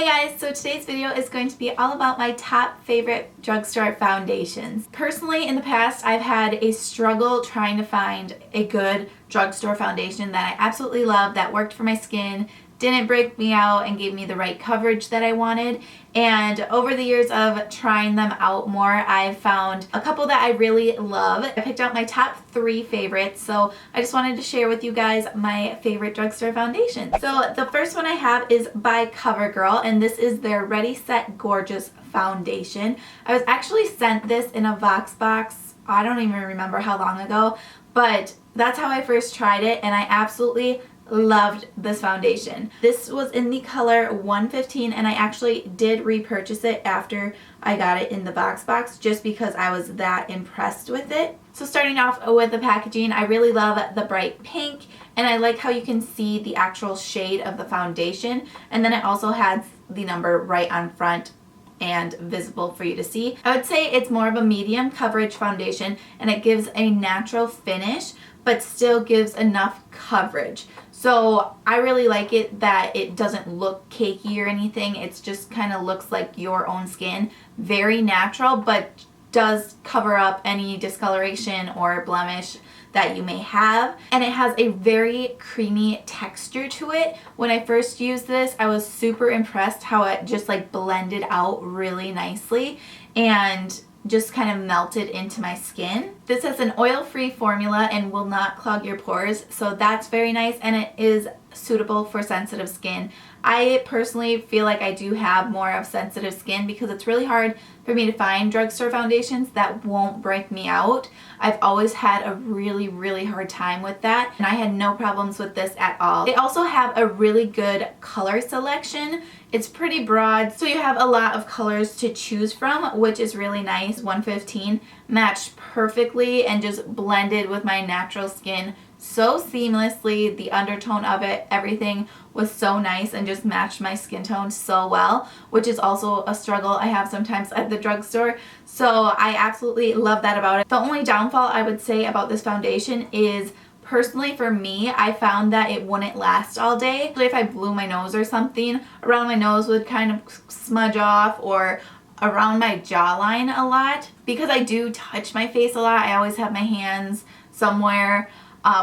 Hi guys, so today's video is going to be all about my top favorite drugstore foundations. Personally, in the past, I've had a struggle trying to find a good drugstore foundation that I absolutely love, that worked for my skin, didn't break me out, and gave me the right coverage that I wanted. And over the years of trying them out more, I've found a couple that I really love. I picked out my top 3 favorites, so I just wanted to share with you guys my favorite drugstore foundations. So the first one I have is by Covergirl, and this is their Ready Set Gorgeous foundation. I was actually sent this in a Vox box, I don't even remember how long ago, but that's how I first tried it, and I absolutely loved this foundation. This was in the color 115, and I actually did repurchase it after I got it in the Vox box just because I was that impressed with it. So starting off with the packaging, I really love the bright pink, and I like how you can see the actual shade of the foundation, and then it also has the number right on front and visible for you to see. I would say it's more of a medium coverage foundation, and it gives a natural finish but still gives enough coverage. So I really like it that it doesn't look cakey or anything. It just kind of looks like your own skin. Very natural, but does cover up any discoloration or blemish that you may have. And it has a very creamy texture to it. When I first used this, I was super impressed how it just like blended out really nicely and just kind of melted into my skin. This has an oil-free formula and will not clog your pores, so that's very nice, and it is suitable for sensitive skin. I personally feel like I do have more of sensitive skin because it's really hard for me to find drugstore foundations that won't break me out. I've always had a really hard time with that, and I had no problems with this at all. They also have a really good color selection. It's pretty broad, so you have a lot of colors to choose from, which is really nice. 115 matched perfectly and just blended with my natural skin so seamlessly. The undertone of it, everything was so nice and just matched my skin tone so well, which is also a struggle I have sometimes at the drugstore. So I absolutely love that about it. The only downfall I would say about this foundation is, personally for me, I found that it wouldn't last all day. If I blew my nose or something, around my nose would kind of smudge off, or around my jawline a lot. Because I do touch my face a lot, I always have my hands somewhere,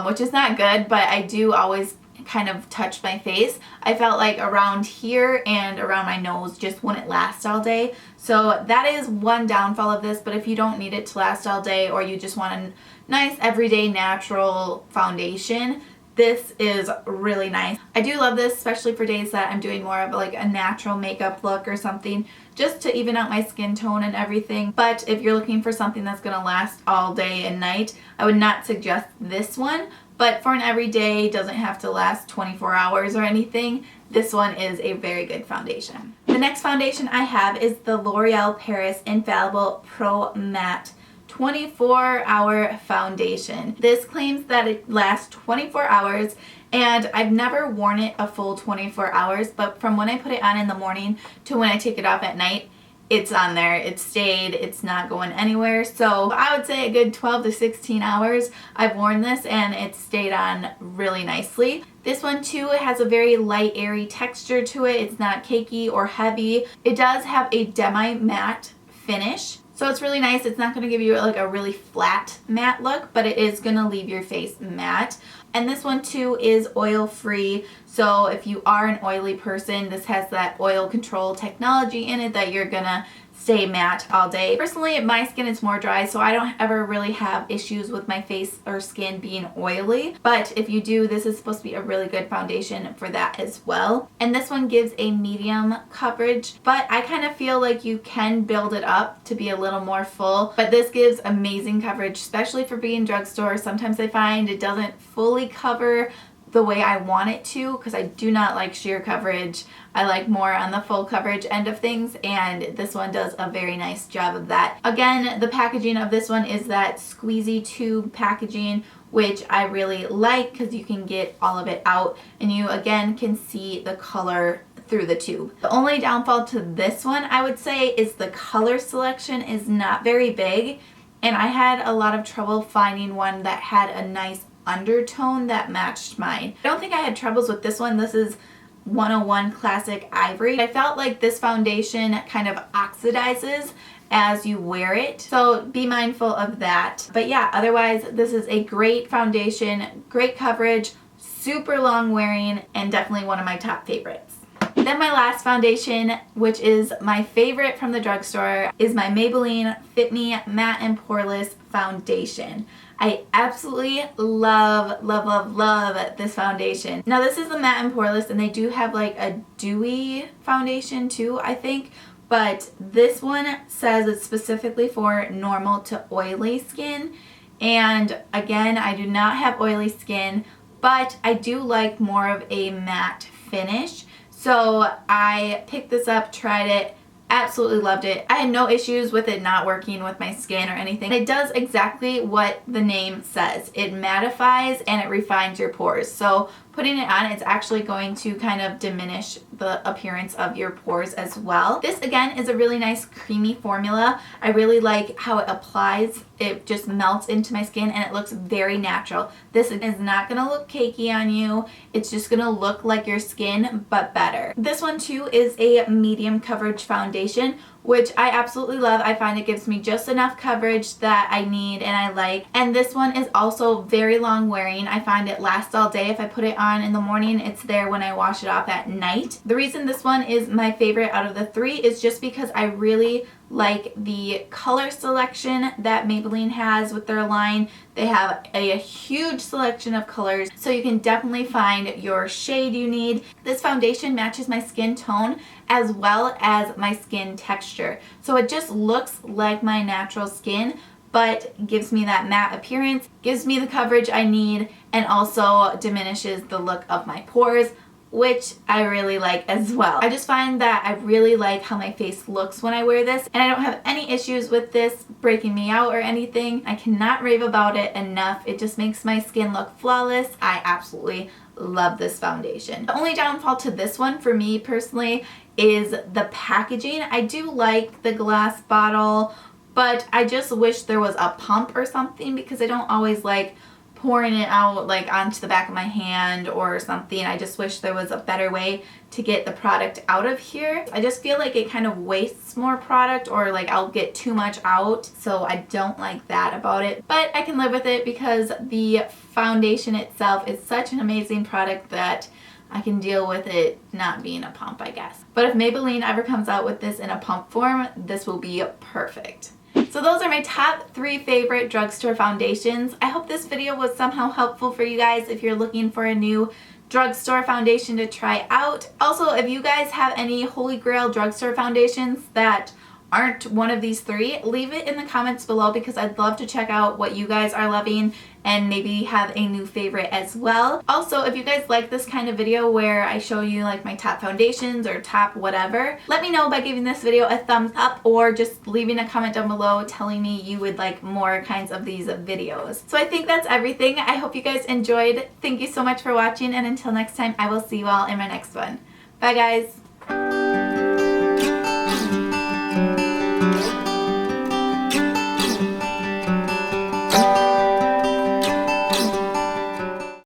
which is not good, but I do always kind of touch my face. I felt like around here and around my nose just wouldn't last all day. So that is one downfall of this, but if you don't need it to last all day, or you just want a nice everyday natural foundation, this is really nice. I do love this, especially for days that I'm doing more of like a natural makeup look or something, just to even out my skin tone and everything. But if you're looking for something that's gonna last all day and night, I would not suggest this one. But for an everyday, doesn't have to last 24 hours or anything, this one is a very good foundation. The next foundation I have is the L'Oreal Paris Infallible Pro Matte 24-hour foundation. This claims that it lasts 24 hours, and I've never worn it a full 24 hours, but from when I put it on in the morning to when I take it off at night, it's on there. It stayed. It's not going anywhere. So I would say a good 12 to 16 hours I've worn this, and it stayed on really nicely. This one too has a very light, airy texture to it. It's not cakey or heavy. It does have a demi-matte finish, so it's really nice. It's not going to give you like a really flat matte look, but it is going to leave your face matte. And this one too is oil free, so if you are an oily person, this has that oil control technology in it that you're gonna stay matte all day. Personally, my skin is more dry, so I don't ever really have issues with my face or skin being oily. But if you do, this is supposed to be a really good foundation for that as well. And this one gives a medium coverage, but I kind of feel like you can build it up to be a little more full. But this gives amazing coverage, especially for being drugstore. Sometimes I find it doesn't fully cover the way I want it to, because I do not like sheer coverage. I like more on the full coverage end of things, and this one does a very nice job of that. Again, the packaging of this one is that squeezy tube packaging, which I really like because you can get all of it out, and you again can see the color through the tube. The only downfall to this one, I would say, is the color selection is not very big, and I had a lot of trouble finding one that had a nice undertone that matched mine. I don't think I had troubles with this one. This is 101 Classic Ivory. I felt like this foundation kind of oxidizes as you wear it, so be mindful of that. But yeah, otherwise this is a great foundation, great coverage, super long wearing, and definitely one of my top favorites. Then my last foundation, which is my favorite from the drugstore, is my Maybelline Fit Me Matte and Poreless Foundation. I absolutely love, love, love, love this foundation. Now this is the matte and poreless, and they do have like a dewy foundation too, I think. But this one says it's specifically for normal to oily skin. And again, I do not have oily skin, but I do like more of a matte finish. So I picked this up, tried it, absolutely loved it. I had no issues with it not working with my skin or anything. It does exactly what the name says. It mattifies and it refines your pores. So putting it on, it's actually going to kind of diminish the appearance of your pores as well. This again is a really nice creamy formula. I really like how it applies. It just melts into my skin and it looks very natural. This is not gonna look cakey on you. It's just gonna look like your skin, but better. This one too is a medium coverage foundation, which I absolutely love. I find it gives me just enough coverage that I need and I like. And this one is also very long wearing. I find it lasts all day. If I put it on in the morning, it's there when I wash it off at night. The reason this one is my favorite out of the three is just because I really like the color selection that Maybelline has with their line. They have a huge selection of colors, so you can definitely find your shade you need. This foundation matches my skin tone as well as my skin texture. So it just looks like my natural skin, but gives me that matte appearance, gives me the coverage I need, and also diminishes the look of my pores, which I really like as well. I just find that I really like how my face looks when I wear this, and I don't have any issues with this breaking me out or anything. I cannot rave about it enough. It just makes my skin look flawless. I absolutely love this foundation. The only downfall to this one for me personally is the packaging. I do like the glass bottle, but I just wish there was a pump or something, because I don't always like pouring it out like onto the back of my hand or something. I just wish there was a better way to get the product out of here. I just feel like it kind of wastes more product, or like I'll get too much out, so I don't like that about it. But I can live with it because the foundation itself is such an amazing product that I can deal with it not being a pump, I guess. But if Maybelline ever comes out with this in a pump form, this will be perfect. So those are my top 3 favorite drugstore foundations. I hope this video was somehow helpful for you guys if you're looking for a new drugstore foundation to try out. Also, if you guys have any holy grail drugstore foundations that aren't one of these 3, leave it in the comments below, because I'd love to check out what you guys are loving and maybe have a new favorite as well. Also, if you guys like this kind of video where I show you like my top foundations or top whatever, let me know by giving this video a thumbs up or just leaving a comment down below telling me you would like more kinds of these videos. So I think that's everything. I hope you guys enjoyed. Thank you so much for watching, and until next time, I will see you all in my next one. Bye guys!